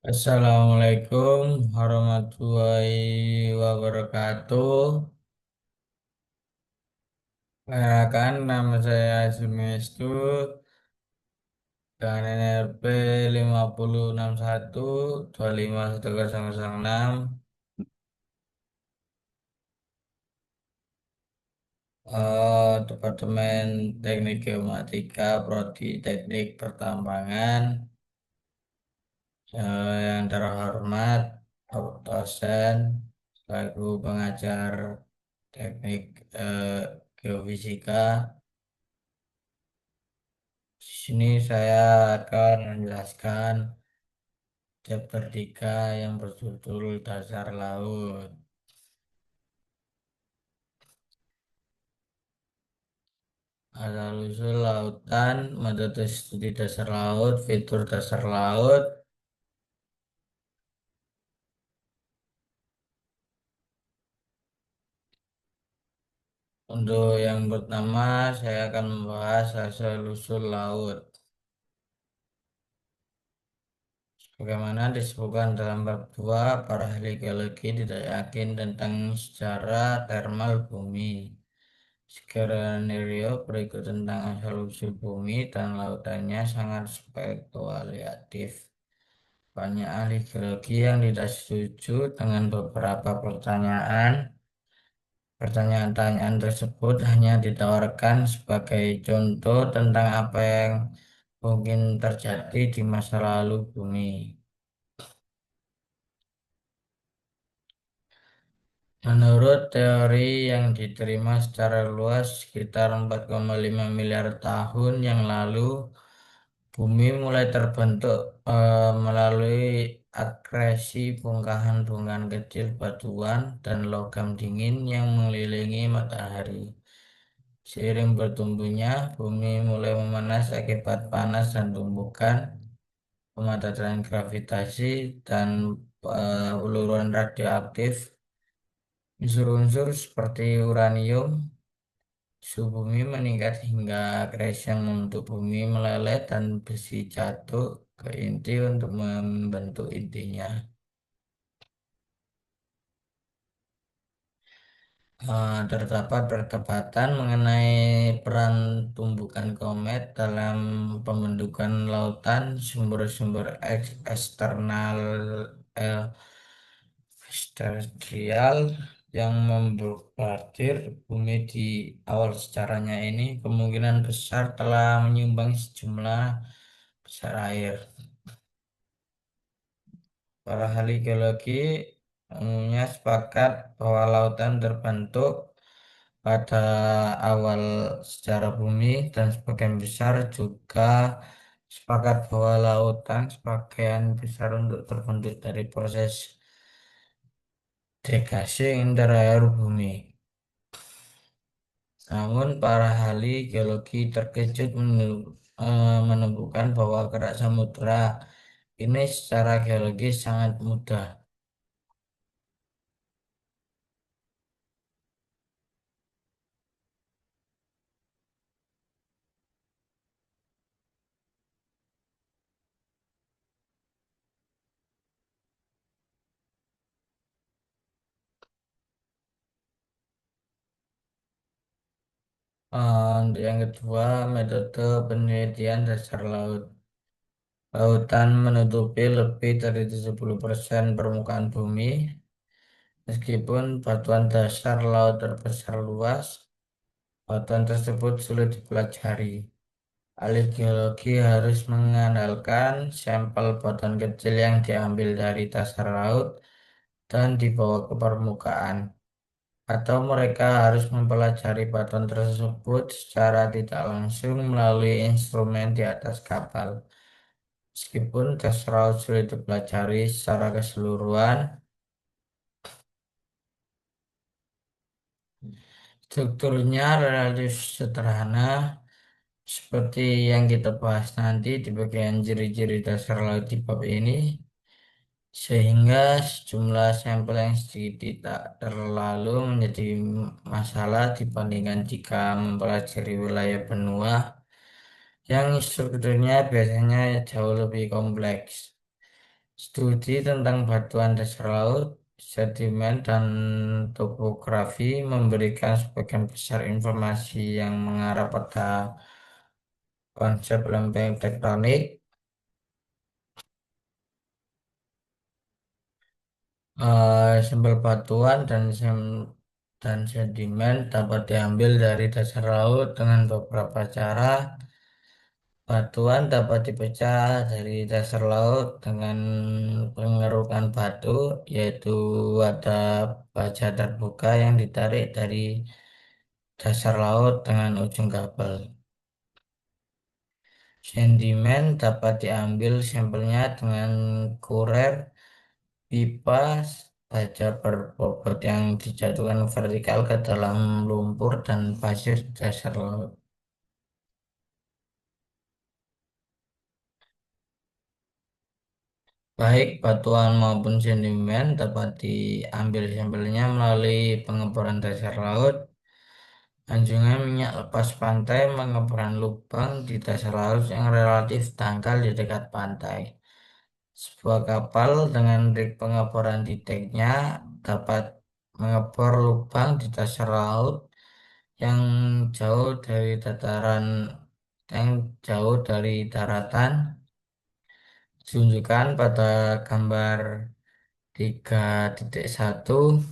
Assalamualaikum warahmatullahi wabarakatuh. Perkenalkan, nama saya Sumestu dengan NRP 5061251006, Departemen Teknik Geomatika, Prodi Teknik Pertambangan. Yang terhormat dosen selaku pengajar teknik geofisika. Di sini saya akan menjelaskan chapter 3 yang berjudul Dasar Laut. Asal-usul lautan, metode studi dasar laut, fitur dasar laut. Untuk yang pertama, saya akan membahas asal-usul laut. Bagaimana disebutkan dalam bab 2, para ahli geologi tidak yakin tentang sejarah termal bumi. Skenario berikut tentang asal-usul bumi dan lautannya sangat spekulatif. Banyak ahli geologi yang tidak setuju dengan beberapa pertanyaan. Pertanyaan-pertanyaan tersebut hanya ditawarkan sebagai contoh tentang apa yang mungkin terjadi di masa lalu bumi. Menurut teori yang diterima secara luas, sekitar 4,5 miliar tahun yang lalu, bumi mulai terbentuk melalui akresi bongkahan-bongkahan kecil batuan dan logam dingin yang mengelilingi matahari. Seiring bertumbuhnya, bumi mulai memanas akibat panas dan tumbukan, pematatan gravitasi, dan uluran radioaktif. Unsur-unsur seperti uranium, suhu bumi meningkat hingga akresi yang membentuk bumi meleleh dan besi jatuh ke inti untuk membentuk intinya. Terdapat perdebatan mengenai peran tumbukan komet dalam pembentukan lautan. Sumber-sumber eksternal eh, ekstraterrestrial yang membombardir bumi di awal sejarahnya ini kemungkinan besar telah menyumbang sejumlah besar air. Para ahli geologi umumnya sepakat bahwa lautan terbentuk pada awal sejarah bumi dan sebagian besar juga sepakat bahwa lautan sebagian besar untuk terbentuk dari proses degradasi interior bumi. Namun para ahli geologi terkejut menemukan bahwa kerak samudera ini secara geologis sangat mudah. Untuk yang kedua, metode penelitian dasar laut. Lautan menutupi lebih dari 70% permukaan bumi. Meskipun batuan dasar laut terbesar luas, batuan tersebut sulit dipelajari. Ahli geologi harus mengandalkan sampel batuan kecil yang diambil dari dasar laut dan dibawa ke permukaan. Atau mereka harus mempelajari batuan tersebut secara tidak langsung melalui instrumen di atas kapal. Meskipun dasar laut sulit dipelajari secara keseluruhan, strukturnya relatif sederhana, seperti yang kita bahas nanti di bagian ciri-ciri dasar laut di bab ini, sehingga sejumlah sampel yang sedikit tidak terlalu menjadi masalah dibandingkan jika mempelajari wilayah benua yang strukturnya biasanya jauh lebih kompleks. Studi tentang batuan dasar laut, sedimen, dan topografi memberikan sebagian besar informasi yang mengarah pada konsep lempeng tektonik. Sampel batuan dan sedimen dapat diambil dari dasar laut dengan beberapa cara. Batuan dapat dipecah dari dasar laut dengan pengerukan batu, yaitu ada baja terbuka yang ditarik dari dasar laut dengan ujung kabel. Sedimen dapat diambil sampelnya dengan kurer, pipa, baja berbobot yang dijatuhkan vertikal ke dalam lumpur dan pasir dasar laut. Baik batuan maupun sedimen dapat diambil sampelnya melalui pengeboran dasar laut, anjungan minyak lepas pantai, pengeboran lubang di dasar laut yang relatif dangkal di dekat pantai. Sebuah kapal dengan rig pengeboran di deknya dapat mengebor lubang di dasar laut yang jauh dari dataran yang jauh dari daratan. Tunjukkan pada gambar 3.1.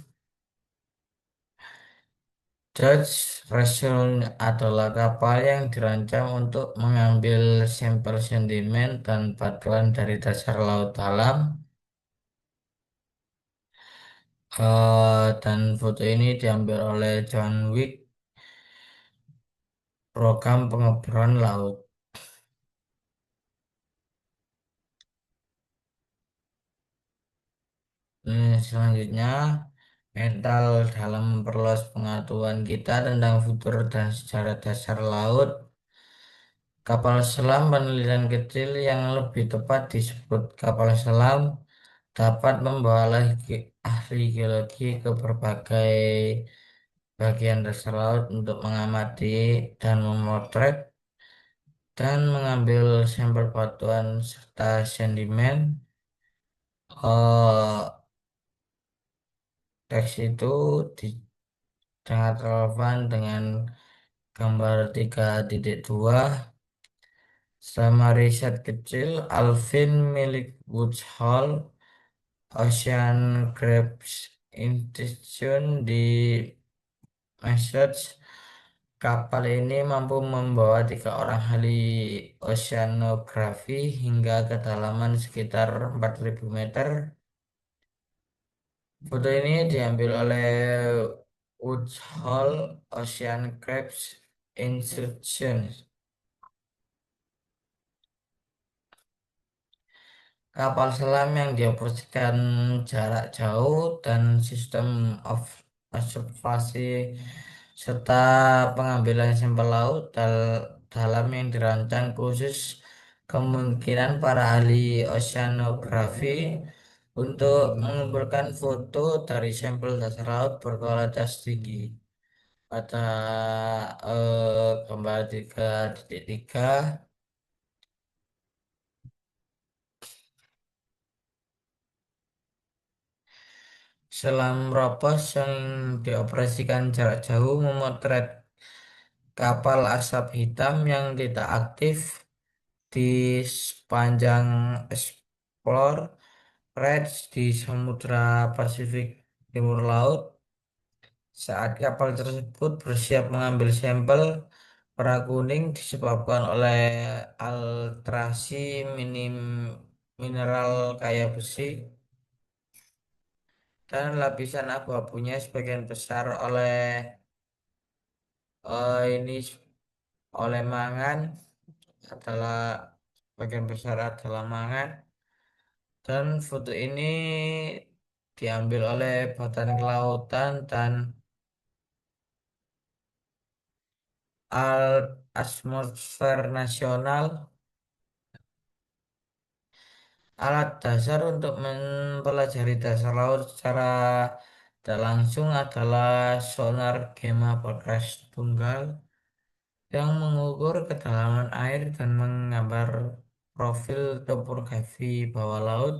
Dutch Vessel adalah kapal yang dirancang untuk mengambil sampel sedimen dan batuan dari dasar laut dalam. Dan foto ini diambil oleh John Wick, program pengeboran laut. Selanjutnya, mental dalam memperluas pengetahuan kita tentang fitur dan sejarah dasar laut. Kapal selam penelitian kecil yang lebih tepat disebut kapal selam dapat membawa ahli geologi ke berbagai bagian dasar laut untuk mengamati dan memotret dan mengambil sampel batuan serta sedimen. Eh, Teks itu di- sangat relevan dengan gambar 3.2. Sama riset kecil, Alvin milik Woods Hole Ocean Crabs Institute di Massachusetts. Kapal ini mampu membawa 3 orang ahli oceanografi hingga kedalaman sekitar 4.000 meter. Foto ini diambil oleh Woods Hole Ocean Crabs Institute. Kapal selam yang dioperasikan jarak jauh dan sistem observasi serta pengambilan sampel laut dalam yang dirancang khusus kemungkinan para ahli oceanografi untuk mengumpulkan foto dari sampel dasar laut berkualitas tinggi. Pada gambar 3.3, selam Ropos yang dioperasikan jarak jauh memotret kapal asap hitam yang tidak aktif di sepanjang Explore Reds di Samudra Pasifik Timur Laut. Saat kapal tersebut bersiap mengambil sampel, warna kuning disebabkan oleh alterasi minim mineral kaya besi dan lapisan abu-abunya sebagian besar ini oleh mangan adalah bagian besar adalah mangan, dan foto ini diambil oleh Badan Kelautan dan Atmosfer Nasional. Alat dasar untuk mempelajari dasar laut secara tidak langsung adalah sonar Gamma Progress tunggal yang mengukur kedalaman air dan menggambar profil topografi bawah laut.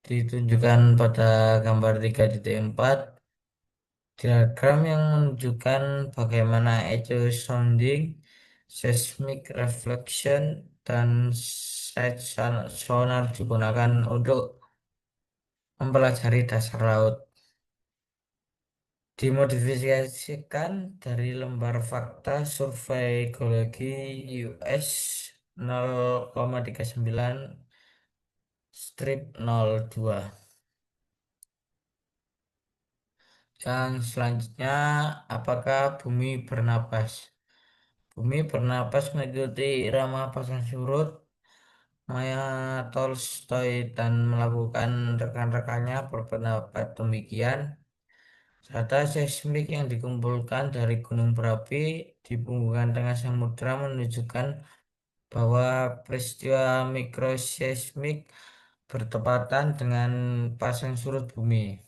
ditunjukkan pada gambar 3.4. Diagram yang menunjukkan bagaimana echo sounding, seismic reflection, dan site sonar digunakan untuk mempelajari dasar laut. Dimodifikasikan dari lembar fakta survei geologi US 0,39 strip 02. Yang selanjutnya, apakah bumi bernapas? Bumi bernapas mengikuti irama pasang surut. Maya Tolstoy dan melakukan rekan-rekannya berpendapat demikian. Data seismik yang dikumpulkan dari gunung berapi di punggungan tengah samudra menunjukkan bahwa peristiwa mikroseismik bertepatan dengan pasang surut bumi.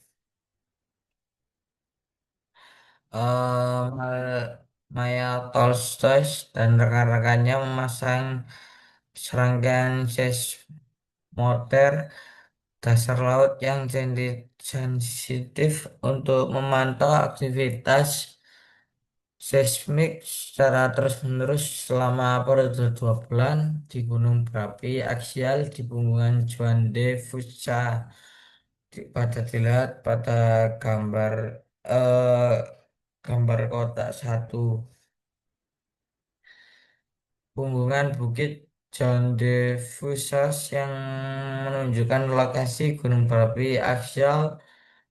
Maya Tolstoy dan rekan-rekannya memasang serangkaian seismometer dasar laut yang sensitif untuk memantau aktivitas seismik secara terus-menerus selama periode 2 bulan di gunung berapi aksial di pegunungan Juan de Fuca. Pada dilihat pada gambar eh, gambar kotak 1. Punggungan Bukit John de Fusas yang menunjukkan lokasi gunung berapi aksial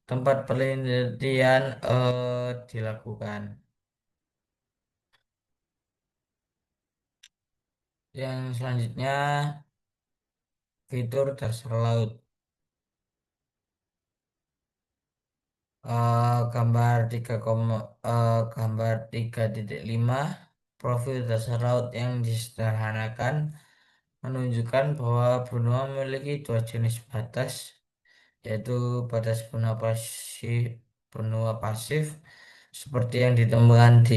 tempat penelitian dilakukan. Yang selanjutnya fitur dasar laut. Gambar 3.5 profil dasar laut yang disederhanakan menunjukkan bahwa benua memiliki dua jenis batas, yaitu batas benua pasif seperti yang ditemukan di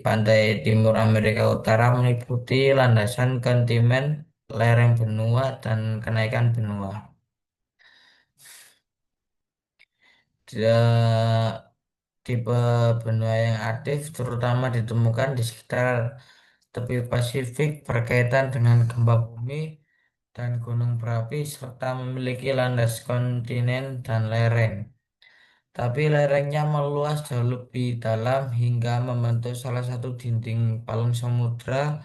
pantai timur Amerika Utara meliputi landasan kontinen, lereng benua, dan kenaikan benua. Tipe benua yang aktif terutama ditemukan di sekitar tepi Pasifik berkaitan dengan gempa bumi dan gunung berapi serta memiliki landas kontinen dan lereng. Tapi lerengnya meluas jauh lebih dalam hingga membentuk salah satu dinding palung samudra.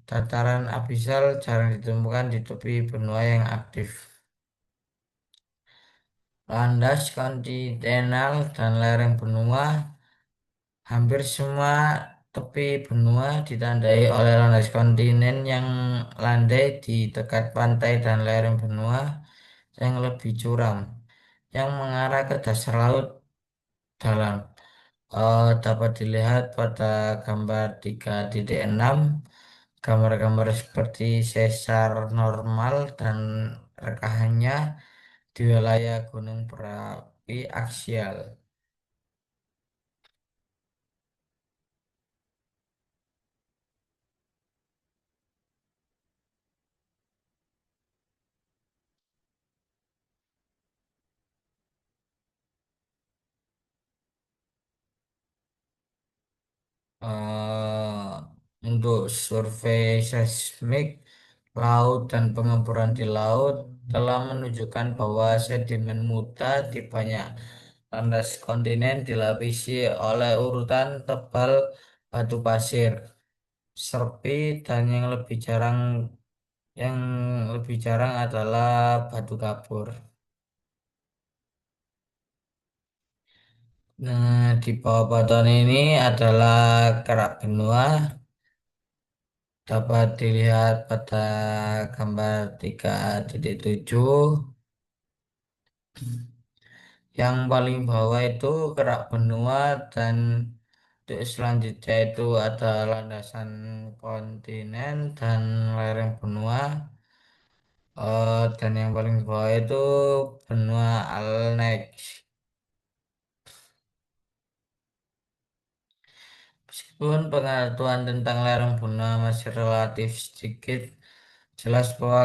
Dataran abisal jarang ditemukan di tepi benua yang aktif. Landas kontinental dan lereng benua. Hampir semua tepi benua ditandai oleh landas kontinen yang landai di dekat pantai dan lereng benua yang lebih curam, yang mengarah ke dasar laut dalam. Dapat dilihat pada gambar 3.6, gambar-gambar seperti sesar normal dan rekahannya di wilayah gunung berapi aksial. eh, untuk survei seismik laut dan pengemburan di laut telah menunjukkan bahwa sedimen muda di banyak landas kontinen dilapisi oleh urutan tebal batu pasir, serpi, dan yang lebih jarang adalah batu kapur. Nah, di bawah batuan ini adalah kerak benua. Dapat dilihat pada gambar 3.7. Yang paling bawah itu kerak benua dan untuk selanjutnya itu ada landasan kontinen dan lereng benua. Dan yang paling bawah itu benua Alnek. Meskipun pengetahuan tentang lereng benua masih relatif sedikit, jelas bahwa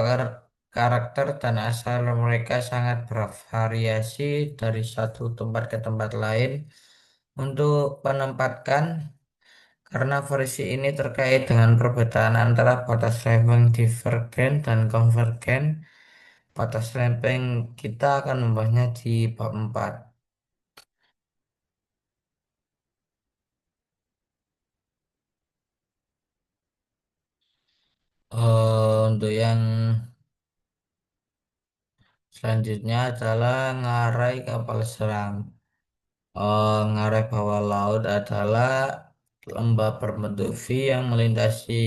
karakter dan asal mereka sangat bervariasi dari satu tempat ke tempat lain. Untuk penempatan, karena versi ini terkait dengan perbedaan antara batas lempeng divergen dan konvergen, batas lempeng kita akan membahasnya di bab 4. Untuk yang selanjutnya adalah ngarai kapal selam. Ngarai bawah laut adalah lembah berbentuk V yang melintasi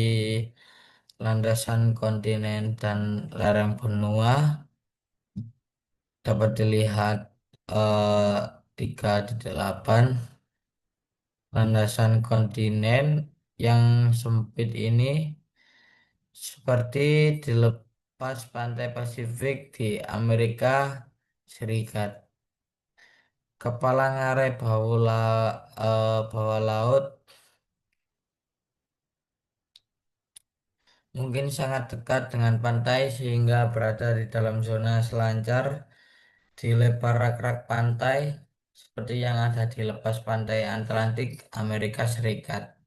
landasan kontinen dan lereng benua. Dapat dilihat eh, 3.8. Landasan kontinen yang sempit ini seperti di lepas pantai Pasifik di Amerika Serikat. Kepala ngarai bawah laut mungkin sangat dekat dengan pantai sehingga berada di dalam zona selancar di lebar rak-rak pantai seperti yang ada di lepas pantai Atlantik Amerika Serikat.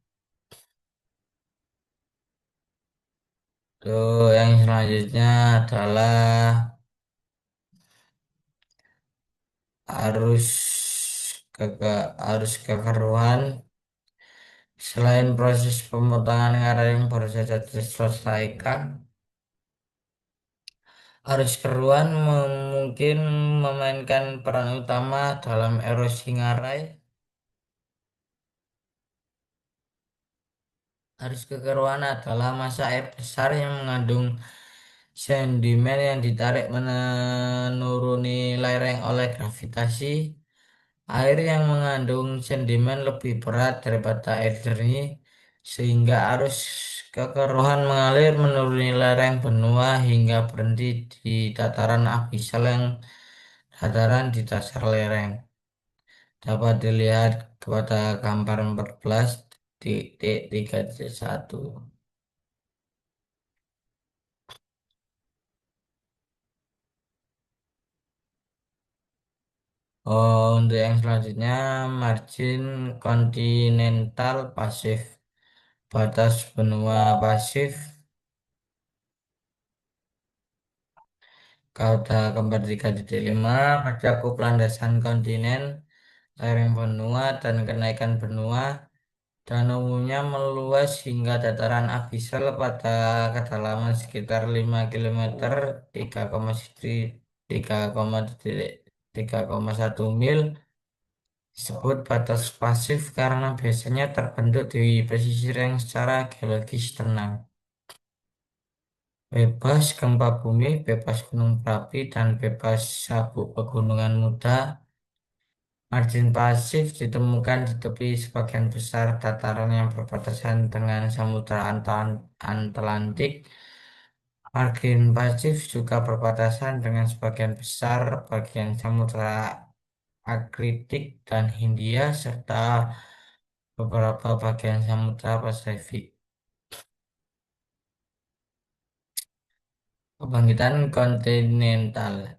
Tuh, yang selanjutnya adalah arus arus kekeruan. Selain proses pemotongan ngarai yang baru saja diselesaikan, arus keruan mungkin memainkan peran utama dalam erosi ngarai. Arus kekeruan adalah massa air besar yang mengandung sedimen yang ditarik menuruni lereng oleh gravitasi. Air yang mengandung sedimen lebih berat daripada air jernih, sehingga arus kekeruhan mengalir menuruni lereng benua hingga berhenti di dataran abisal yang dataran di dasar lereng. Dapat dilihat pada gambar 14.3.1. Untuk yang selanjutnya, margin kontinental pasif. Batas benua pasif. Kauda gambar 3.5 mencakup landasan kontinen, lereng benua, dan kenaikan benua, dan umumnya meluas hingga dataran abisal pada kedalaman sekitar 5 km, 3,1 mil. Disebut batas pasif karena biasanya terbentuk di pesisir yang secara geologis tenang. Bebas gempa bumi, bebas gunung berapi, dan bebas sabuk pegunungan muda. Margin pasif ditemukan di tepi sebagian besar dataran yang berbatasan dengan Samudra Atlantik. Margin pasif juga berbatasan dengan sebagian besar bagian Samudra Arktik dan Hindia serta beberapa bagian Samudra Pasifik. Kebangkitan kontinental.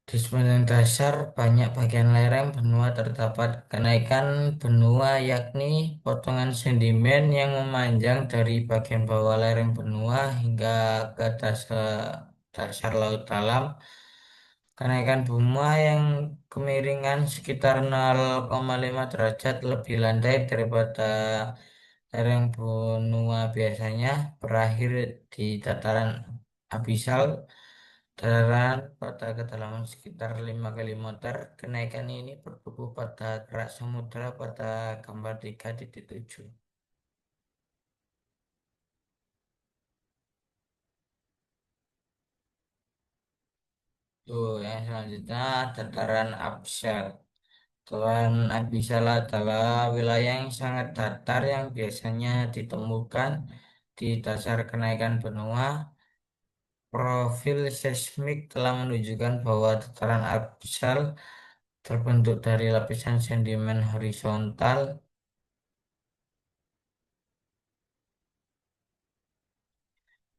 Di sepanjang dasar banyak bagian lereng benua terdapat kenaikan benua yakni potongan sedimen yang memanjang dari bagian bawah lereng benua hingga ke dasar laut dalam. Kenaikan benua yang kemiringan sekitar 0,5 derajat lebih landai daripada lereng benua biasanya berakhir di dataran abisal. Dataran pada kedalaman sekitar 5 km. Kenaikan ini bertumbuh pada kerak samudra pada gambar 3.7. Tuh, yang selanjutnya dataran absal. Dataran absal adalah wilayah yang sangat datar yang biasanya ditemukan di dasar kenaikan benua. Profil seismik telah menunjukkan bahwa dataran absal terbentuk dari lapisan sedimen horizontal.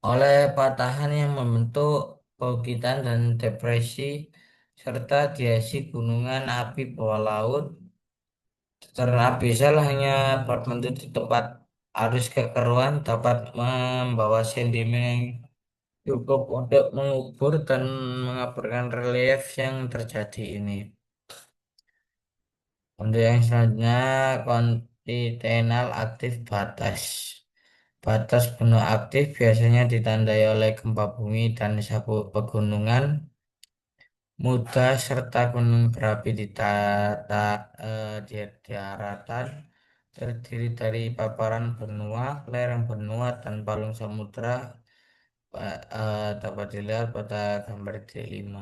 oleh patahan yang membentuk baukitan dan depresi serta diasi gunungan api bawah laut. Terabisal hanya berbentuk di tempat arus kekeruan dapat membawa sedimen cukup untuk mengubur dan mengaburkan relief yang terjadi ini. Untuk yang selanjutnya, kontinental aktif batas. Batas benua aktif biasanya ditandai oleh gempa bumi dan sabuk pegunungan muda serta gunung berapi di daratan terdiri dari paparan benua, lereng benua, dan palung samudra dapat dilihat pada gambar D5.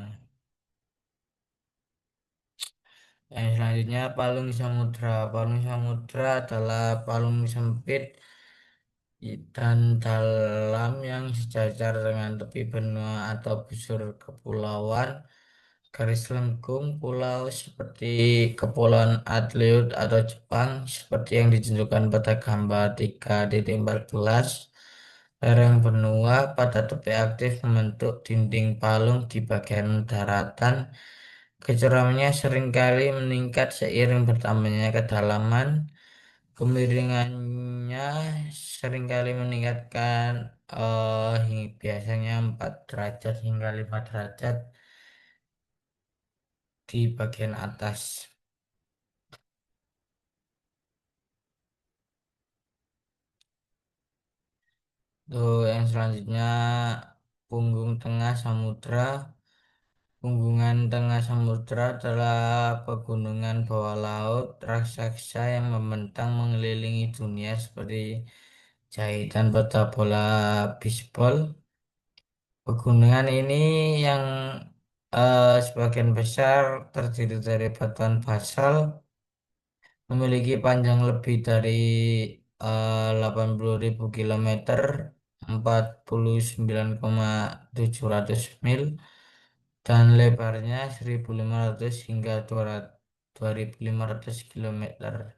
Yang selanjutnya palung samudra. Palung samudra adalah palung sempit dan dalam yang sejajar dengan tepi benua atau busur kepulauan. Garis lengkung pulau seperti Kepulauan Adelaide atau Jepang seperti yang ditunjukkan pada gambar 3.14. Lereng benua pada tepi aktif membentuk dinding palung di bagian daratan. Kecuramannya seringkali meningkat seiring bertambahnya kedalaman. Kemiringannya seringkali meningkatkan biasanya 4 derajat hingga 5 derajat di bagian atas. Tuh, yang selanjutnya punggung tengah samudra. Punggungan tengah samudra adalah pegunungan bawah laut raksasa yang membentang mengelilingi dunia seperti jahitan peta bola bisbol. Pegunungan ini yang sebagian besar terdiri dari batuan basal memiliki panjang lebih dari 80.000 kilometer, 49,700 mil, dan lebarnya 1.500 hingga 2.500 kilometer.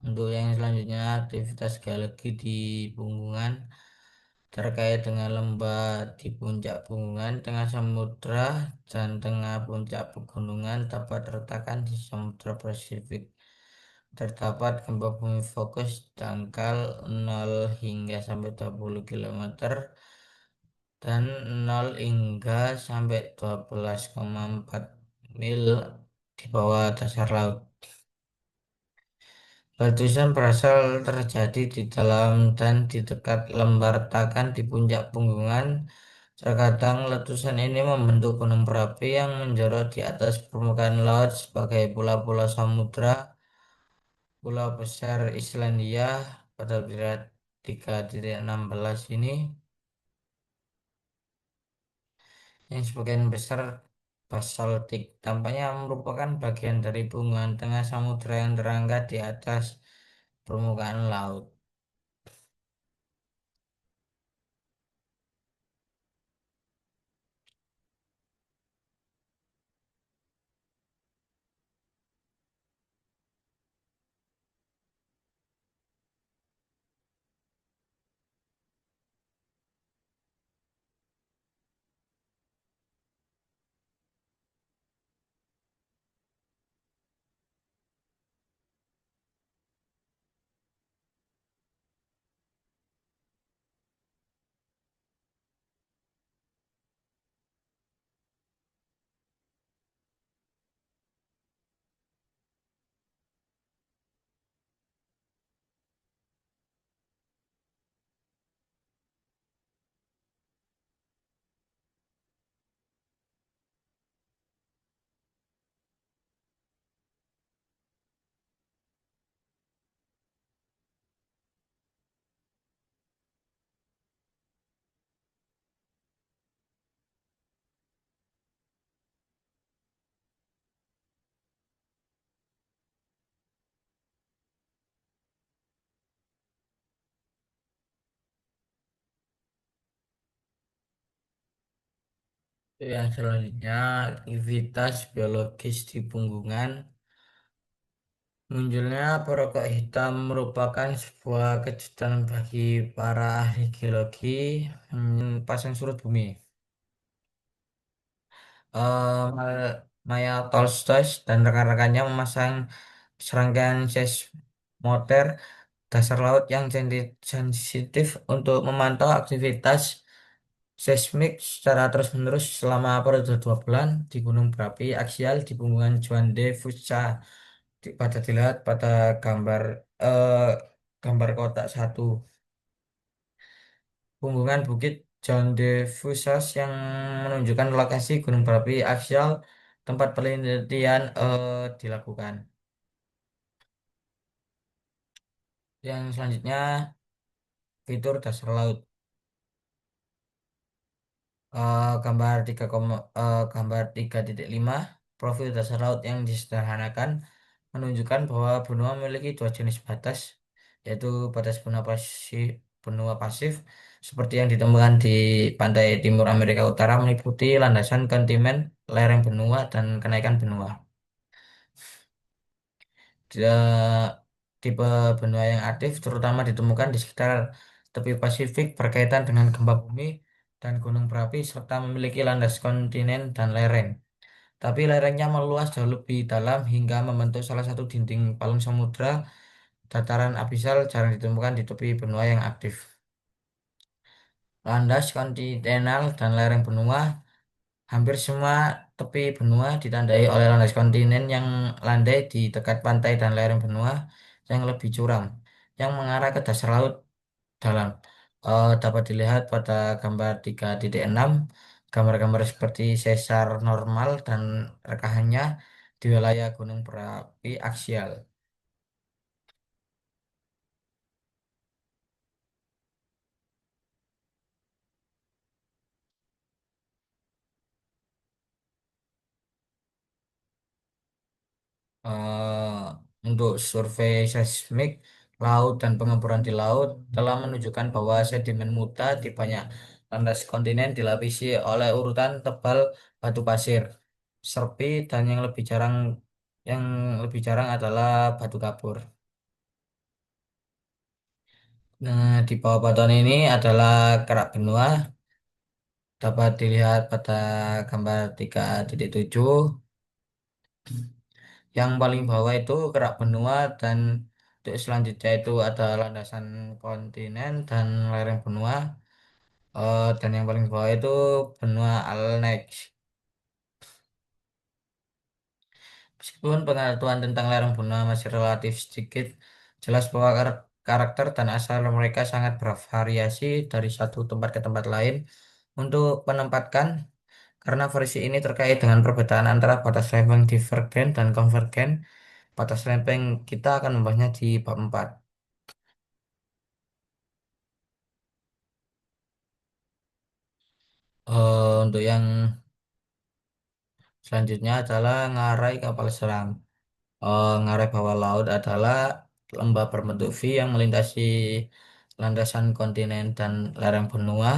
Untuk yang selanjutnya, aktivitas geologi di Punggungan terkait dengan lembah di puncak Punggungan, tengah samudra, dan tengah puncak pegunungan dapat terletakkan di Samudra Pasifik. Terdapat gempa bumi fokus dangkal 0 hingga sampai 20 kilometer dan 0 hingga sampai 12,4 mil di bawah dasar laut. Letusan berasal terjadi di dalam dan di dekat lembah di puncak Punggungan. Terkadang letusan ini membentuk gunung berapi yang menjorok di atas permukaan laut sebagai pulau-pulau samudra. Pulau besar Islandia pada wilayah 3.16 ini yang sebagian besar basaltik tampaknya merupakan bagian dari bungkusan tengah samudra yang terangkat di atas permukaan laut. Yang selanjutnya aktivitas biologis di Punggungan. Munculnya perokok hitam merupakan sebuah kejutan bagi para ahli geologi pasang surut bumi. Maya Tolstoy dan rekan-rekannya memasang serangkaian seismometer dasar laut yang sensitif untuk memantau aktivitas seismik secara terus-menerus selama periode 2 bulan di gunung berapi aksial di pegunungan Juan de Fuca pada dilihat pada gambar eh, gambar kotak satu. Punggungan Bukit John de Fusas yang menunjukkan lokasi gunung berapi aksial tempat penelitian dilakukan. Yang selanjutnya fitur dasar laut. Gambar 3.5 profil dasar laut yang disederhanakan menunjukkan bahwa benua memiliki dua jenis batas, yaitu batas benua pasif seperti yang ditemukan di pantai timur Amerika Utara meliputi landasan kontinen, lereng benua, dan kenaikan benua. Tipe benua yang aktif terutama ditemukan di sekitar tepi Pasifik berkaitan dengan gempa bumi dan gunung berapi serta memiliki landas kontinen dan lereng. Tapi lerengnya meluas jauh lebih dalam hingga membentuk salah satu dinding palung samudra. Dataran abisal jarang ditemukan di tepi benua yang aktif. Landas kontinental dan lereng benua. Hampir semua tepi benua ditandai oleh landas kontinen yang landai di dekat pantai dan lereng benua yang lebih curam, yang mengarah ke dasar laut dalam. Dapat dilihat pada gambar 3.6, gambar-gambar seperti sesar normal dan rekahannya di wilayah gunung berapi aksial. eh, untuk survei seismik laut dan pengeboran di laut telah menunjukkan bahwa sedimen muda di banyak landas kontinen dilapisi oleh urutan tebal batu pasir, serpi, dan yang lebih jarang adalah batu kapur. Nah, di bawah batuan ini adalah kerak benua, dapat dilihat pada gambar 3.7. Yang paling bawah itu kerak benua dan untuk selanjutnya itu ada landasan kontinen dan lereng benua. Dan yang paling bawah itu benua Alnex. Meskipun pengetahuan tentang lereng benua masih relatif sedikit, jelas bahwa karakter dan asal mereka sangat bervariasi dari satu tempat ke tempat lain. Untuk penempatkan, karena versi ini terkait dengan perbedaan antara batas lempeng divergen dan konvergen, batas lempeng kita akan membahasnya di bab 4. Untuk yang selanjutnya adalah ngarai kapal selam. Ngarai bawah laut adalah lembah berbentuk V yang melintasi landasan kontinen dan lereng benua.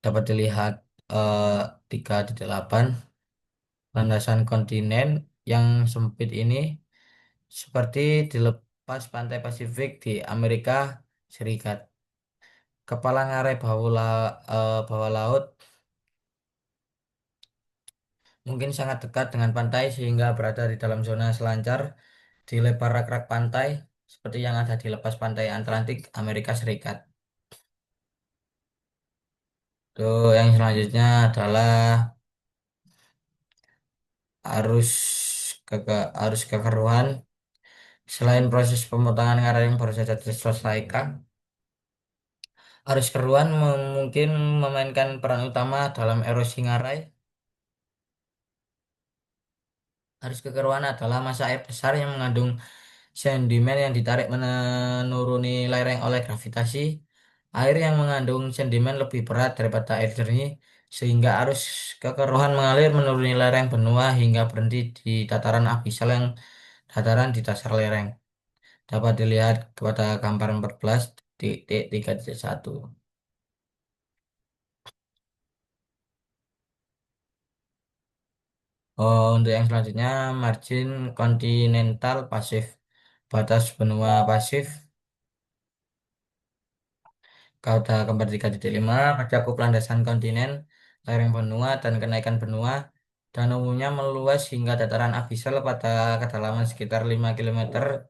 Dapat dilihat eh, 3.8. Landasan kontinen yang sempit ini seperti di lepas pantai Pasifik di Amerika Serikat. Kepala ngarai bawah laut mungkin sangat dekat dengan pantai sehingga berada di dalam zona selancar di lebar rak-rak pantai seperti yang ada di lepas pantai Atlantik Amerika Serikat. Tuh, yang selanjutnya adalah arus arus kekeruan. Selain proses pemotongan ngarai yang baru saja diselesaikan, arus keruan mungkin memainkan peran utama dalam erosi ngarai. Arus kekeruan adalah massa air besar yang mengandung sedimen yang ditarik menuruni lereng oleh gravitasi. Air yang mengandung sedimen lebih berat daripada air jernih, sehingga arus kekeruhan mengalir menuruni lereng benua hingga berhenti di dataran abisal yang dataran di dasar lereng. Dapat dilihat pada gambar 14.3.1. Oh, untuk yang selanjutnya, margin kontinental pasif. Batas benua pasif, Kauda Kembar 3.5 mencakup landasan kontinen, lereng benua, dan kenaikan benua, dan umumnya meluas hingga dataran abisal pada kedalaman sekitar 5 km,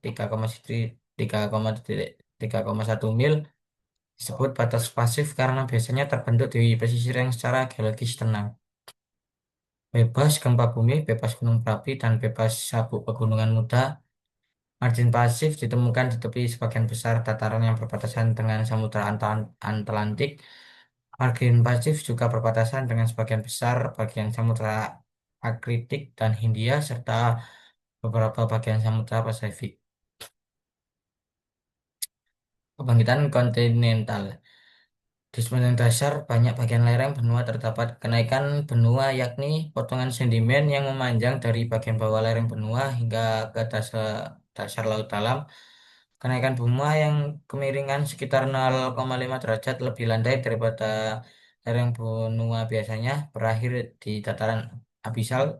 3,1 mil. Disebut batas pasif karena biasanya terbentuk di pesisir yang secara geologis tenang. Bebas gempa bumi, bebas gunung berapi, dan bebas sabuk pegunungan muda. Margin pasif ditemukan di tepi sebagian besar dataran yang berbatasan dengan Samudra Atlantik. Margin pasif juga berbatasan dengan sebagian besar bagian Samudra Arktik dan Hindia serta beberapa bagian Samudra Pasifik. Kebangkitan kontinental. Di sepanjang dasar banyak bagian lereng benua terdapat kenaikan benua yakni potongan sedimen yang memanjang dari bagian bawah lereng benua hingga ke dasar laut dalam. Kenaikan benua yang kemiringan sekitar 0,5 derajat lebih landai daripada lereng benua biasanya berakhir di dataran abisal.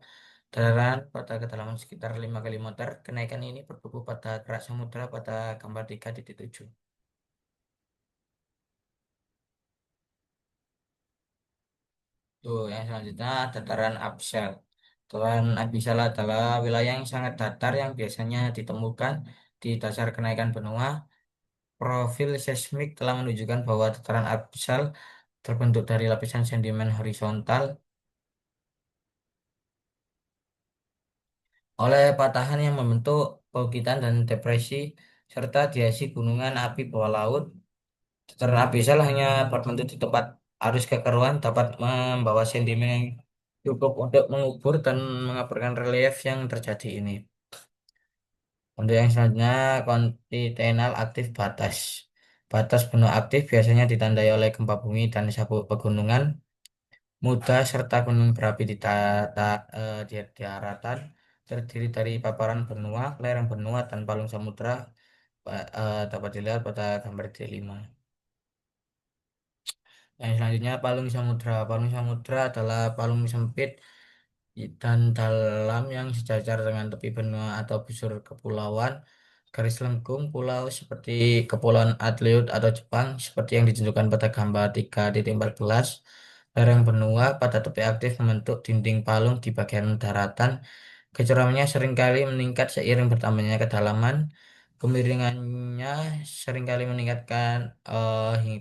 Dataran pada kedalaman sekitar 5 km. Kenaikan ini bertumbuh pada kerak samudra pada gambar 3.7. Tuh, yang selanjutnya dataran absal. Dataran absal adalah wilayah yang sangat datar yang biasanya ditemukan di dasar kenaikan benua. Profil seismik telah menunjukkan bahwa dataran absal terbentuk dari lapisan sedimen horizontal oleh patahan yang membentuk baukitan dan depresi serta diasi gunungan api bawah laut. Dataran absal hanya berbentuk di tempat arus kekeruan dapat membawa sedimen yang cukup untuk mengubur dan mengaburkan relief yang terjadi ini. Untuk yang selanjutnya, kontinental aktif batas. Batas benua aktif biasanya ditandai oleh gempa bumi dan sabuk pegunungan muda serta gunung berapi di daratan terdiri dari paparan benua, lereng benua, dan palung samudra dapat dilihat pada gambar D5. Yang selanjutnya palung samudra. Palung samudra adalah palung sempit dan dalam yang sejajar dengan tepi benua atau busur kepulauan. Garis lengkung pulau seperti Kepulauan Adelaide atau Jepang seperti yang ditunjukkan pada gambar 3.14. Lereng benua pada tepi aktif membentuk dinding palung di bagian daratan. Kecuramannya seringkali meningkat seiring bertambahnya kedalaman. Kemiringannya seringkali meningkatkan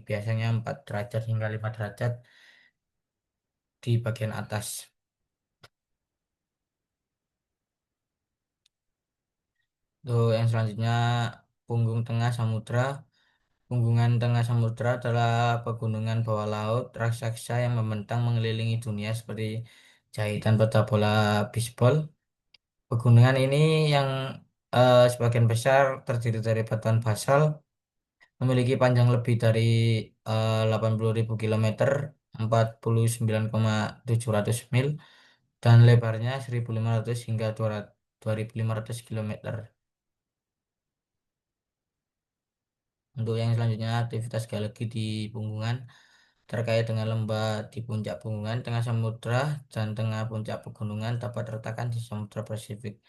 biasanya 4 derajat hingga 5 derajat di bagian atas. Tuh, yang selanjutnya punggung tengah samudra. Punggungan tengah samudra adalah pegunungan bawah laut raksasa yang membentang mengelilingi dunia seperti jahitan peta bola bisbol. Pegunungan ini yang sebagian besar terdiri dari batuan basal, memiliki panjang lebih dari 80.000 km, 49,700 mil, dan lebarnya 1.500 hingga 2.500 km. Untuk yang selanjutnya, aktivitas geologi di Punggungan terkait dengan lembah di puncak Punggungan, tengah samudra, dan tengah puncak pegunungan dapat terletakkan di Samudra Pasifik.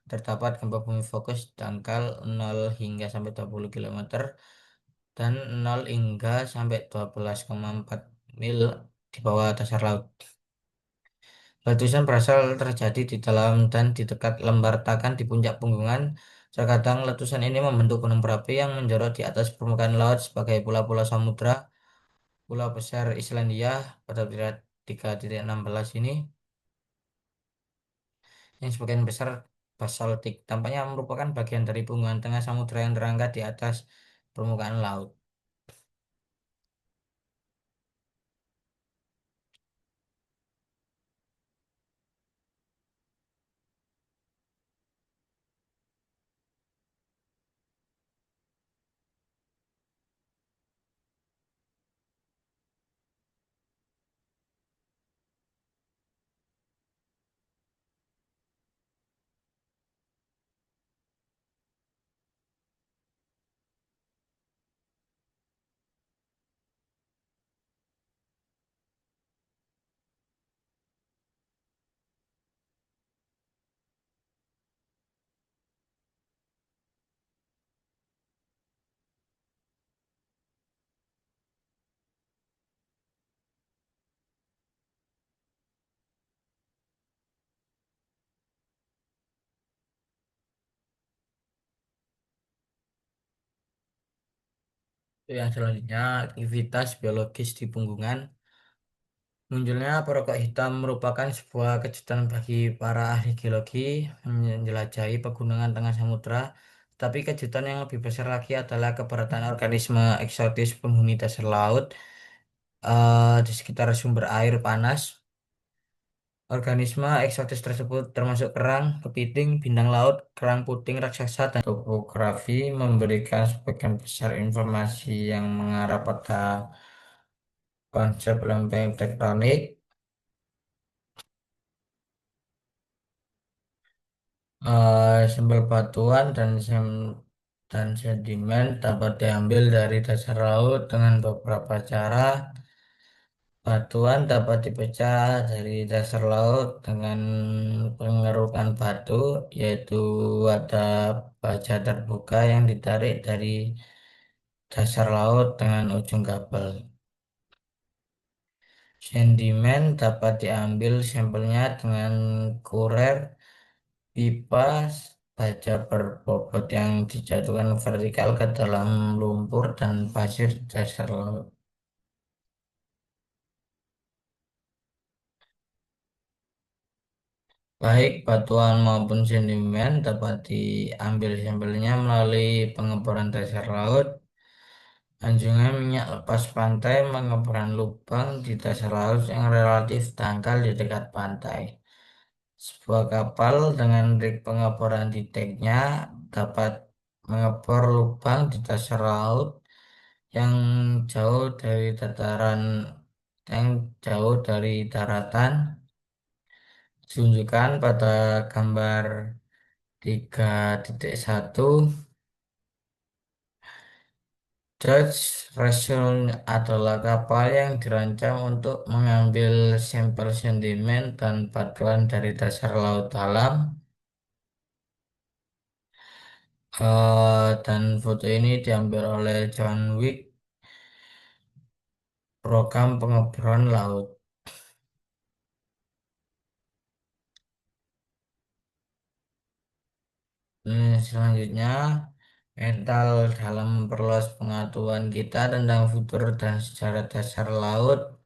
Terdapat gempa bumi fokus dangkal 0 hingga sampai 20 km dan 0 hingga sampai 12,4 mil di bawah dasar laut. Letusan berasal terjadi di dalam dan di dekat lembar di puncak Punggungan. Terkadang letusan ini membentuk gunung berapi yang menjorok di atas permukaan laut sebagai pulau-pulau samudra. Pulau besar Islandia pada periode 3.16 ini yang sebagian besar basaltik tampaknya merupakan bagian dari punggungan tengah samudra yang terangkat di atas permukaan laut. Yang selanjutnya, aktivitas biologis di punggungan. Munculnya perokok hitam merupakan sebuah kejutan bagi para ahli geologi menjelajahi pegunungan tengah samudra. Tapi kejutan yang lebih besar lagi adalah keberadaan organisme eksotis penghuni dasar laut di sekitar sumber air panas. Organisme eksotis tersebut termasuk kerang, kepiting, bintang laut, kerang puting raksasa, dan topografi memberikan sebagian besar informasi yang mengarah pada konsep lempeng tektonik. Sumber batuan dan sedimen dapat diambil dari dasar laut dengan beberapa cara. Batuan dapat dipecah dari dasar laut dengan pengerukan batu, yaitu ada baja terbuka yang ditarik dari dasar laut dengan ujung kabel. Sedimen dapat diambil sampelnya dengan kurer, pipa, baja berbobot yang dijatuhkan vertikal ke dalam lumpur dan pasir dasar laut. Baik batuan maupun sedimen dapat diambil sampelnya melalui pengeboran dasar laut, anjungan minyak lepas pantai, pengeboran lubang di dasar laut yang relatif dangkal di dekat pantai. Sebuah kapal dengan rig pengeboran di deknya dapat mengebor lubang di dasar laut yang jauh dari dataran yang jauh dari daratan. Tunjukkan pada gambar 3.1. Dutch Vessel adalah kapal yang dirancang untuk mengambil sampel sedimen dan batuan dari dasar laut dalam. Dan foto ini diambil oleh John Wick, program pengeboran laut. Selanjutnya, mental dalam memperluas pengetahuan kita tentang fitur dan sejarah dasar laut.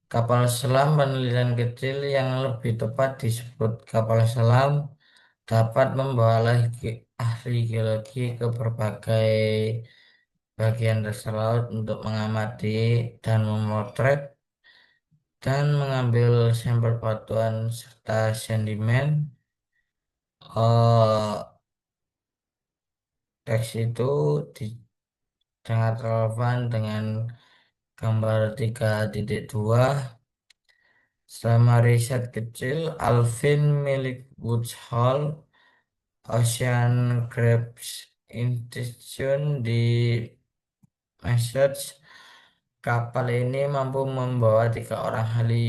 Kapal selam penelitian kecil yang lebih tepat disebut kapal selam dapat membawa ahli geologi ke berbagai bagian dasar laut untuk mengamati dan memotret dan mengambil sampel batuan serta sedimen. Eh, Teks itu sangat relevan dengan gambar 3.2. Selama riset kecil, Alvin milik Woods Hole Ocean Crabs Institute di Massachusetts, kapal ini mampu membawa 3 orang ahli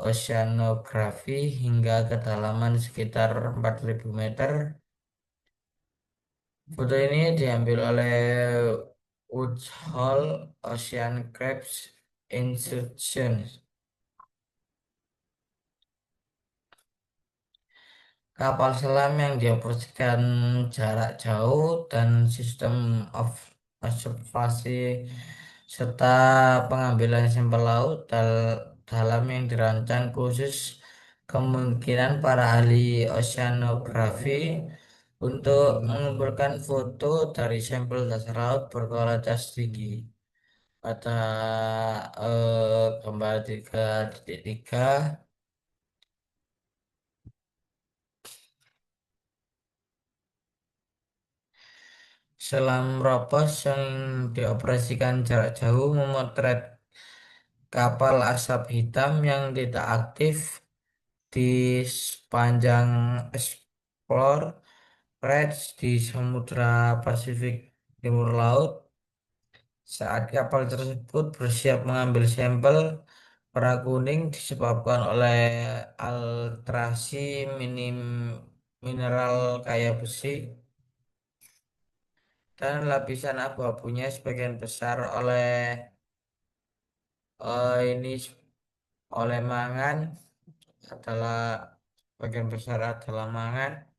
oceanografi hingga kedalaman sekitar 4.000 meter. Foto ini diambil oleh Woods Hole Ocean Crabs Institute. Kapal selam yang dioperasikan jarak jauh dan sistem observasi serta pengambilan sampel laut dalam yang dirancang khusus kemungkinan para ahli oceanografi untuk mengumpulkan foto dari sampel dasar laut berkualitas tinggi. Pada gambar 3.3, selam Ropos yang dioperasikan jarak jauh memotret kapal asap hitam yang tidak aktif di sepanjang Explore Reds di Samudra Pasifik Timur Laut. Saat kapal tersebut bersiap mengambil sampel, warna kuning disebabkan oleh alterasi minim mineral kaya besi dan lapisan abu-abunya sebagian besar ini oleh mangan adalah bagian besar adalah mangan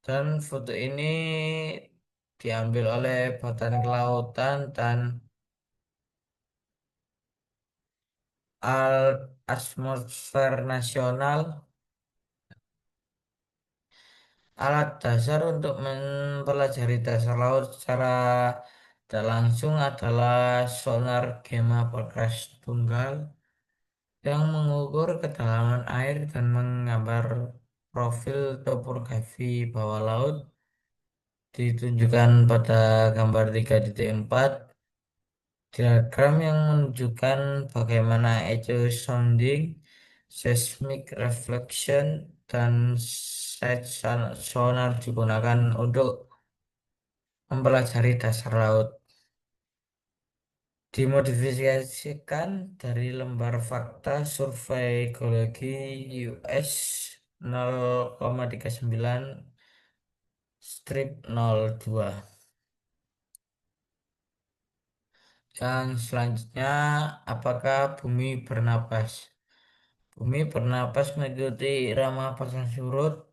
dan foto ini diambil oleh Badan Kelautan dan Atmosfer Nasional. Alat dasar untuk mempelajari dasar laut secara tidak langsung adalah sonar Gamma berkelas tunggal yang mengukur kedalaman air dan menggambar profil topografi bawah laut. Ditunjukkan pada gambar 3.4, diagram yang menunjukkan bagaimana echo sounding, seismic reflection, dan sight sonar digunakan untuk mempelajari dasar laut. Dimodifikasikan dari lembar fakta survei geologi US 0,39 strip 02. Yang selanjutnya, apakah bumi bernapas? Bumi bernapas mengikuti irama pasang surut.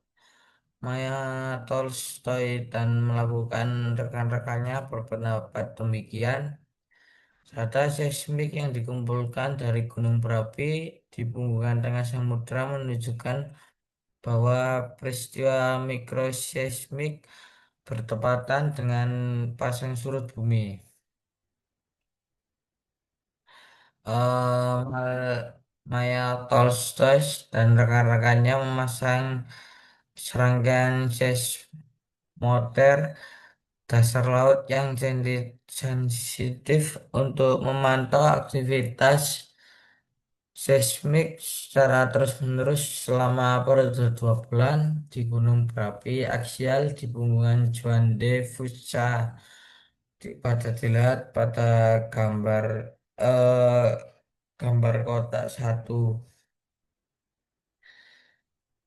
Maya Tolstoy dan melakukan rekan-rekannya berpendapat demikian. Data seismik yang dikumpulkan dari gunung berapi di punggungan tengah samudra menunjukkan bahwa peristiwa mikroseismik bertepatan dengan pasang surut bumi. Maya Tolstoy dan rekan-rekannya memasang serangkaian seismometer dasar laut yang sensitif untuk memantau aktivitas seismik secara terus-menerus selama periode 2 bulan di gunung berapi aksial di Pegunungan Juan de Fuca. Pada dilihat pada gambar eh, gambar kotak 1.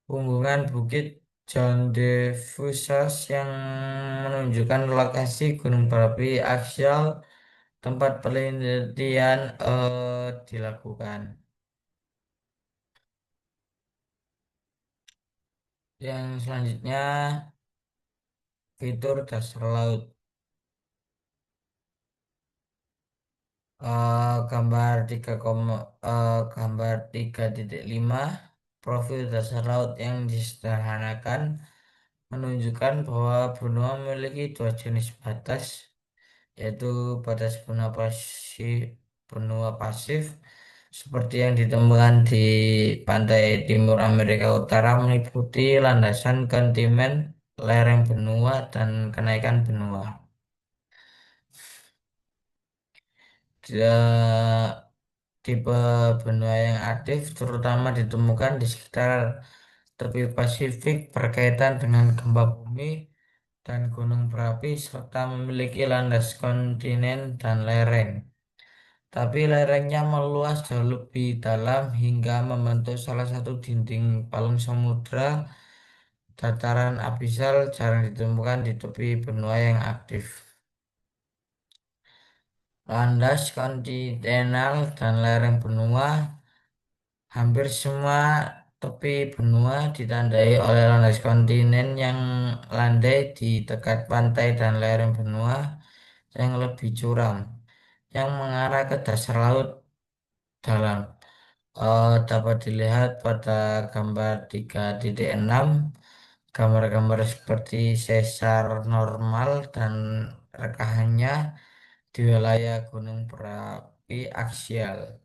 Punggungan Bukit John de Fusas yang menunjukkan lokasi gunung berapi aksial tempat penelitian dilakukan. Yang selanjutnya, fitur dasar laut. Gambar 3.5, profil dasar laut yang disederhanakan menunjukkan bahwa benua memiliki dua jenis batas, yaitu batas benua pasif seperti yang ditemukan di pantai timur Amerika Utara meliputi landasan kontinen, lereng benua, dan kenaikan benua. Tipe benua yang aktif terutama ditemukan di sekitar tepi Pasifik berkaitan dengan gempa bumi dan gunung berapi serta memiliki landas kontinen dan lereng. Tapi lerengnya meluas jauh lebih dalam hingga membentuk salah satu dinding palung samudra. Dataran abisal jarang ditemukan di tepi benua yang aktif. Landas kontinental dan lereng benua. Hampir semua tepi benua ditandai oleh landas kontinen yang landai di dekat pantai dan lereng benua yang lebih curam, yang mengarah ke dasar laut dalam. Dapat dilihat pada gambar 3.6, gambar-gambar seperti sesar normal dan rekahannya di wilayah gunung berapi aksial.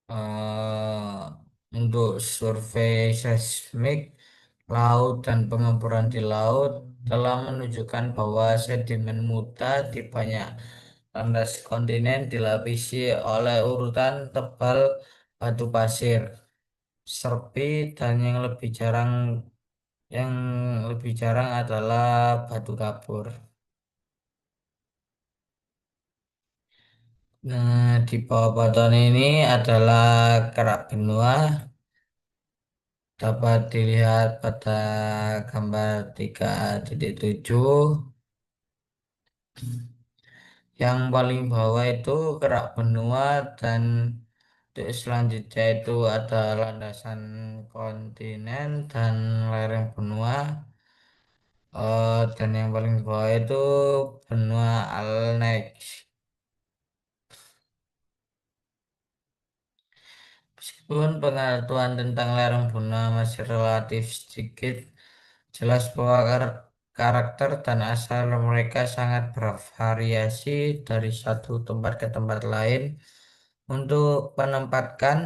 eh, untuk survei seismik laut dan pengemburan di laut telah menunjukkan bahwa sedimen muda di banyak landas kontinen dilapisi oleh urutan tebal batu pasir, serpi, dan yang lebih jarang adalah batu kapur. Nah, di bawah batuan ini adalah kerak benua. Dapat dilihat pada gambar 3.7. Yang paling bawah itu kerak benua dan untuk selanjutnya itu ada landasan kontinen dan lereng benua. Dan yang paling bawah itu benua Alnek. Meskipun pengetahuan tentang lereng benua masih relatif sedikit, jelas bahwa karakter dan asal mereka sangat bervariasi dari satu tempat ke tempat lain. Untuk penempatkan,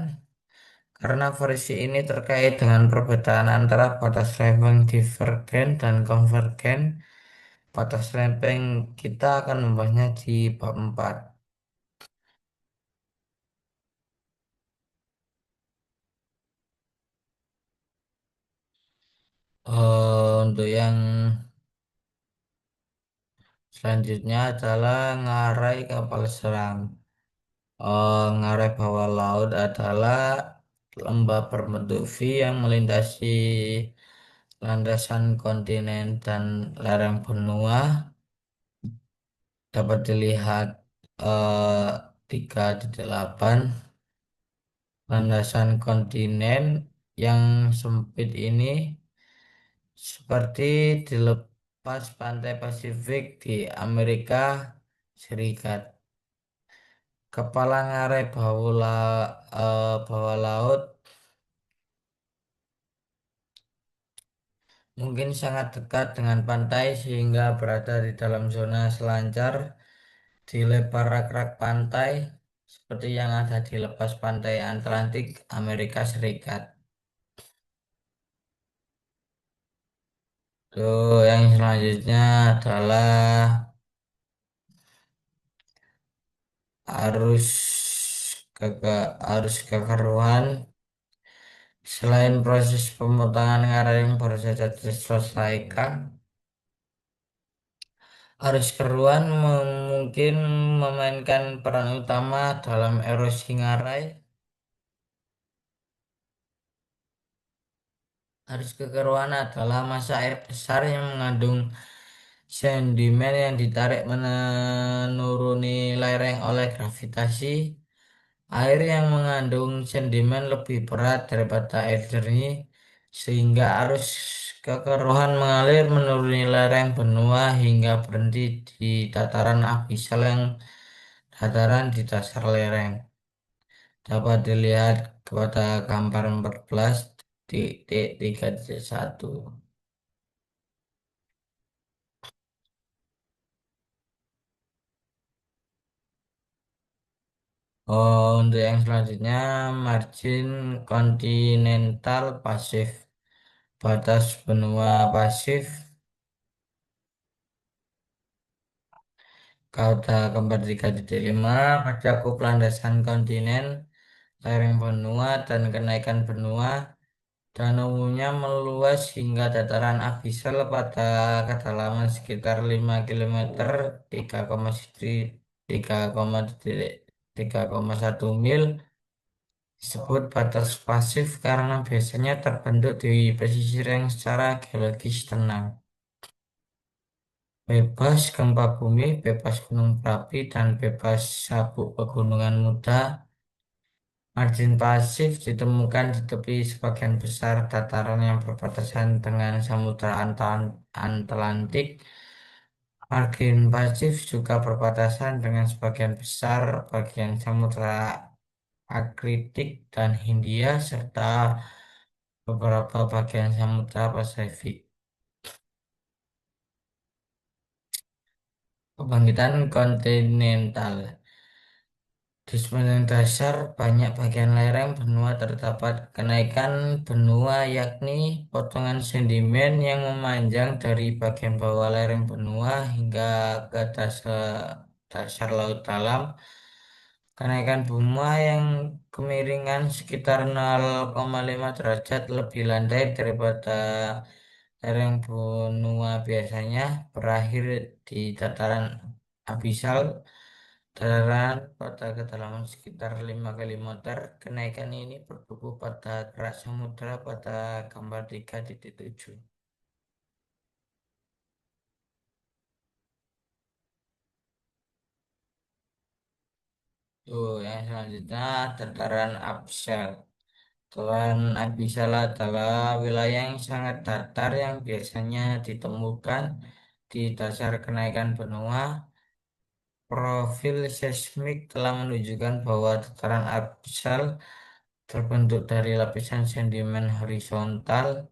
karena versi ini terkait dengan perbedaan antara batas lempeng divergen dan konvergen, batas lempeng kita akan membahasnya di bab 4. Untuk yang selanjutnya adalah ngarai kapal selam. Ngarai bawah laut adalah lembah berbentuk V yang melintasi landasan kontinen dan lereng benua. Dapat dilihat eh, 3.8. Landasan kontinen yang sempit ini seperti di lepas pantai Pasifik di Amerika Serikat. Kepala ngarai bawah laut mungkin sangat dekat dengan pantai sehingga berada di dalam zona selancar di lebar rak-rak pantai seperti yang ada di lepas pantai Atlantik Amerika Serikat. Yang selanjutnya adalah arus arus kekeruan. Selain proses pemotongan area yang baru saja diselesaikan, arus keruan mungkin memainkan peran utama dalam erosi ngarai. Arus kekeruan adalah massa air besar yang mengandung sedimen yang ditarik menuruni lereng oleh gravitasi. Air yang mengandung sedimen lebih berat daripada air jernih, sehingga arus kekeruhan mengalir menuruni lereng benua hingga berhenti di dataran abisal yang dataran di dasar lereng. Dapat dilihat pada gambar 14 titik 3.1. Untuk yang selanjutnya, margin kontinental pasif. Batas benua pasif. Kauda gambar 3.5 mencakup landasan kontinen, lereng benua, dan kenaikan benua, dan umumnya meluas hingga dataran abisal pada kedalaman sekitar 5 km, 3,1 mil. Disebut batas pasif karena biasanya terbentuk di pesisir yang secara geologis tenang. Bebas gempa bumi, bebas gunung berapi, dan bebas sabuk pegunungan muda. Margin pasif ditemukan di tepi sebagian besar dataran yang berbatasan dengan Samudra Atlantik. Margin pasif juga berbatasan dengan sebagian besar bagian Samudra Arktik dan Hindia serta beberapa bagian Samudra Pasifik. Kebangkitan kontinental. Di sepanjang dasar banyak bagian lereng benua terdapat kenaikan benua yakni potongan sedimen yang memanjang dari bagian bawah lereng benua hingga ke dasar laut dalam. Kenaikan benua yang kemiringan sekitar 0,5 derajat lebih landai daripada lereng benua biasanya berakhir di dataran abisal Dataran pada kedalaman sekitar 5 km, kenaikan ini bertumbuh pada kerak samudra pada gambar 3.7. Tuh, yang selanjutnya dataran abyssal. Dataran abyssal adalah wilayah yang sangat datar yang biasanya ditemukan di dasar kenaikan benua. Profil seismik telah menunjukkan bahwa dataran abyssal terbentuk dari lapisan sedimen horizontal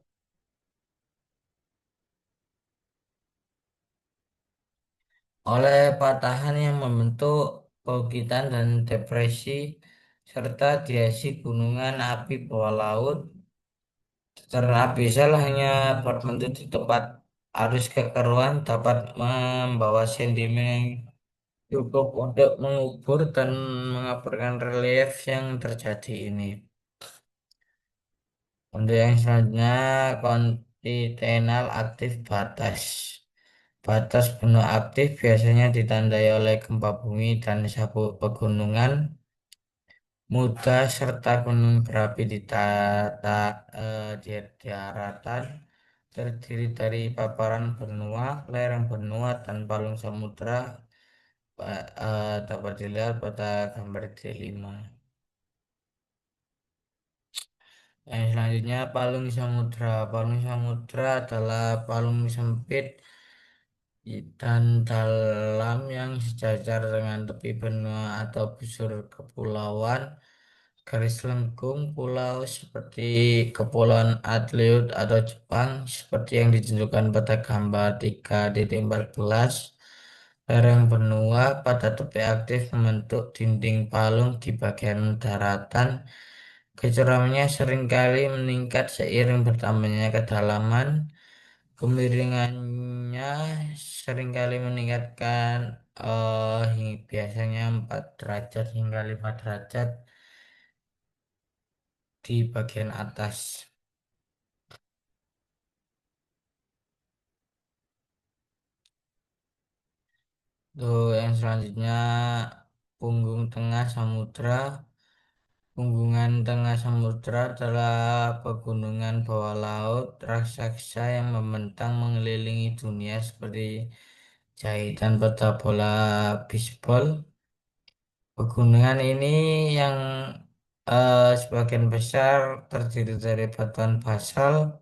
oleh patahan yang membentuk baukitan dan depresi serta diasi gunungan api bawah laut. Dataran abyssal hanya berbentuk di tempat arus kekeruan dapat membawa sedimen cukup untuk mengubur dan mengaburkan relief yang terjadi ini. Untuk yang selanjutnya, kontinental aktif batas. Batas benua aktif biasanya ditandai oleh gempa bumi dan sabuk pegunungan muda serta gunung berapi di daratan terdiri dari paparan benua, lereng benua, dan palung samudra dapat dilihat pada gambar D5. Yang selanjutnya palung samudra. Palung samudra adalah palung sempit dan dalam yang sejajar dengan tepi benua atau busur kepulauan. Garis lengkung pulau seperti Kepulauan Adelaide atau Jepang seperti yang ditunjukkan pada gambar 3.14. Lereng benua pada tepi aktif membentuk dinding palung di bagian daratan. Kecuramannya seringkali meningkat seiring bertambahnya kedalaman. Kemiringannya seringkali meningkatkan biasanya 4 derajat hingga 5 derajat di bagian atas. Tuh, yang selanjutnya punggung tengah samudra. Punggungan tengah samudra adalah pegunungan bawah laut raksasa yang membentang mengelilingi dunia seperti jahitan peta bola bisbol. Pegunungan ini yang sebagian besar terdiri dari batuan basal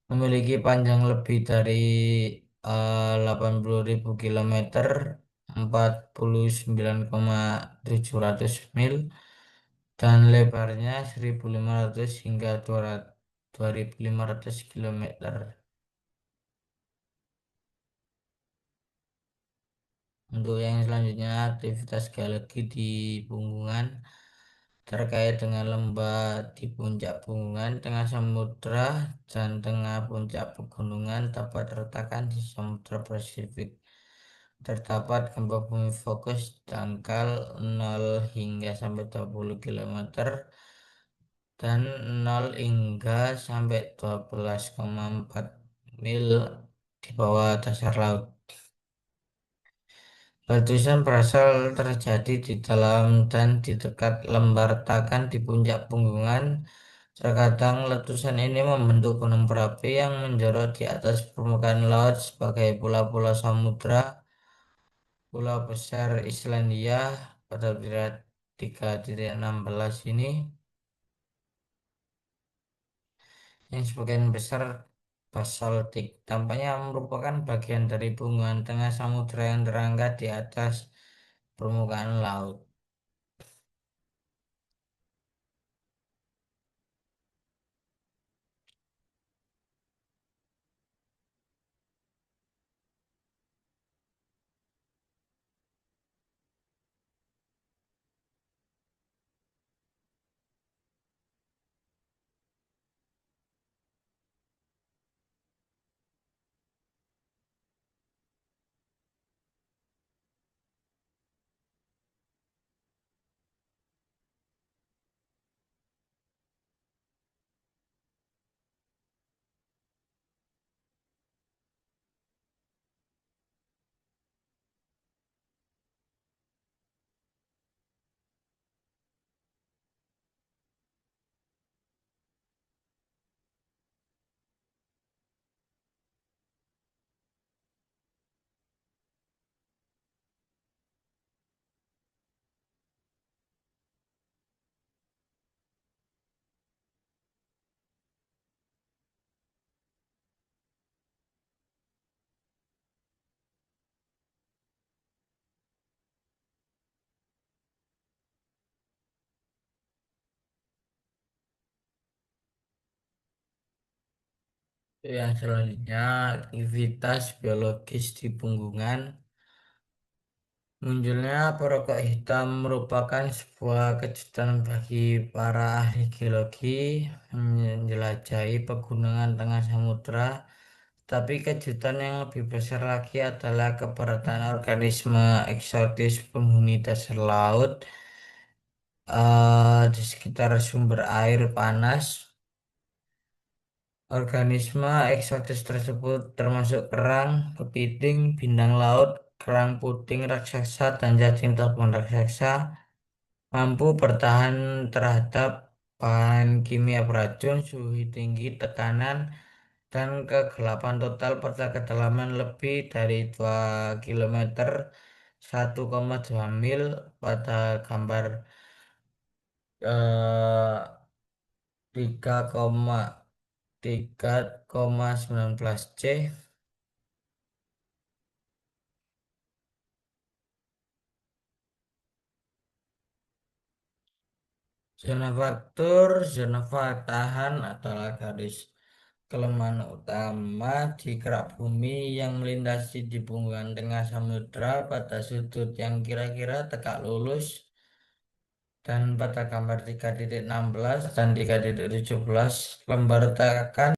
memiliki panjang lebih dari 80.000 kilometer, 49,700 mil, dan lebarnya 1.500 hingga 2.500 kilometer. Untuk yang selanjutnya, aktivitas geologi di Punggungan terkait dengan lembah di puncak Punggungan, tengah samudra, dan tengah puncak pegunungan dapat terletakkan di Samudra Pasifik. Terdapat gempa bumi fokus dangkal 0 hingga sampai 20 km dan 0 hingga sampai 12,4 mil di bawah dasar laut. Letusan berasal terjadi di dalam dan di dekat lembar-takan di puncak Punggungan. Terkadang letusan ini membentuk gunung berapi yang menjorok di atas permukaan laut sebagai pulau-pulau samudra. Pulau besar Islandia pada wilayah 3.16 ini yang sebagian besar basaltik tampaknya merupakan bagian dari bungkusan tengah samudra yang terangkat di atas permukaan laut. Yang selanjutnya, aktivitas biologis di punggungan. Munculnya perokok hitam merupakan sebuah kejutan bagi para ahli geologi menjelajahi pegunungan tengah samudra. Tapi kejutan yang lebih besar lagi adalah keberadaan organisme eksotis penghuni dasar laut di sekitar sumber air panas. Organisme eksotis tersebut termasuk kerang, kepiting, bintang laut, kerang puting raksasa, dan cacing terbang raksasa mampu bertahan terhadap bahan kimia beracun, suhu tinggi, tekanan, dan kegelapan total pada kedalaman lebih dari 2 km 1,2 mil pada gambar 3,19 C. Zona tahan adalah garis kelemahan utama di kerak bumi yang melintasi di punggungan tengah samudra pada sudut yang kira-kira tegak lurus dan pada gambar 3,16 dan 3,17 lembar tekan.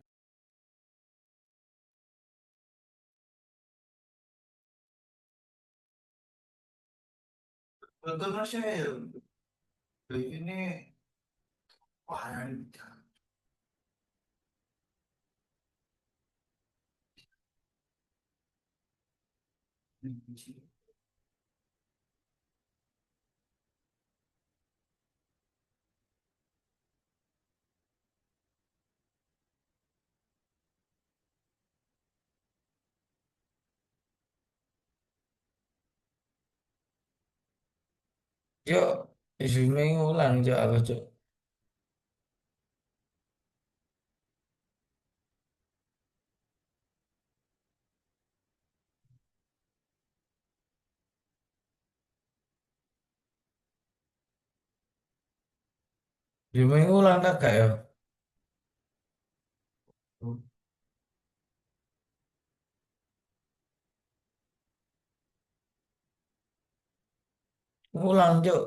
Betul saya ini wah, yuk zooming ulang yuk aku cuk. Zooming ulang kagak ya? Ulang cuk.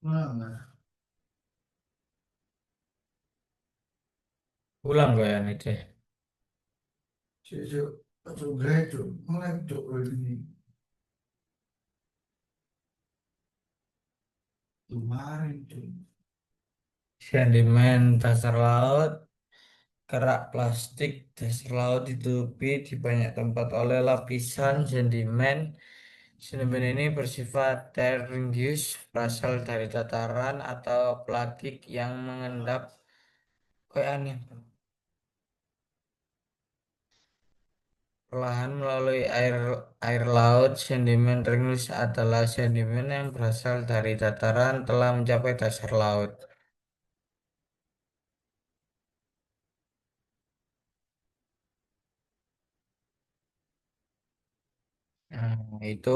Ulang. Ulang gue yang itu. Cuk, cuk, cuk, mulai cuk ini. Kemarin cuk. Sedimen dasar laut, kerak plastik dasar laut ditutupi di banyak tempat oleh lapisan sedimen. Sedimen ini bersifat terenggius, berasal dari dataran atau plakik yang mengendap. Kayak aneh. Perlahan melalui air laut, sedimen terenggius adalah sedimen yang berasal dari dataran telah mencapai dasar laut. Nah, itu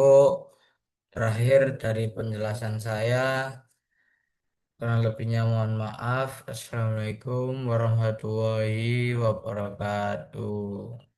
terakhir dari penjelasan saya. Kurang lebihnya mohon maaf. Assalamualaikum warahmatullahi wabarakatuh.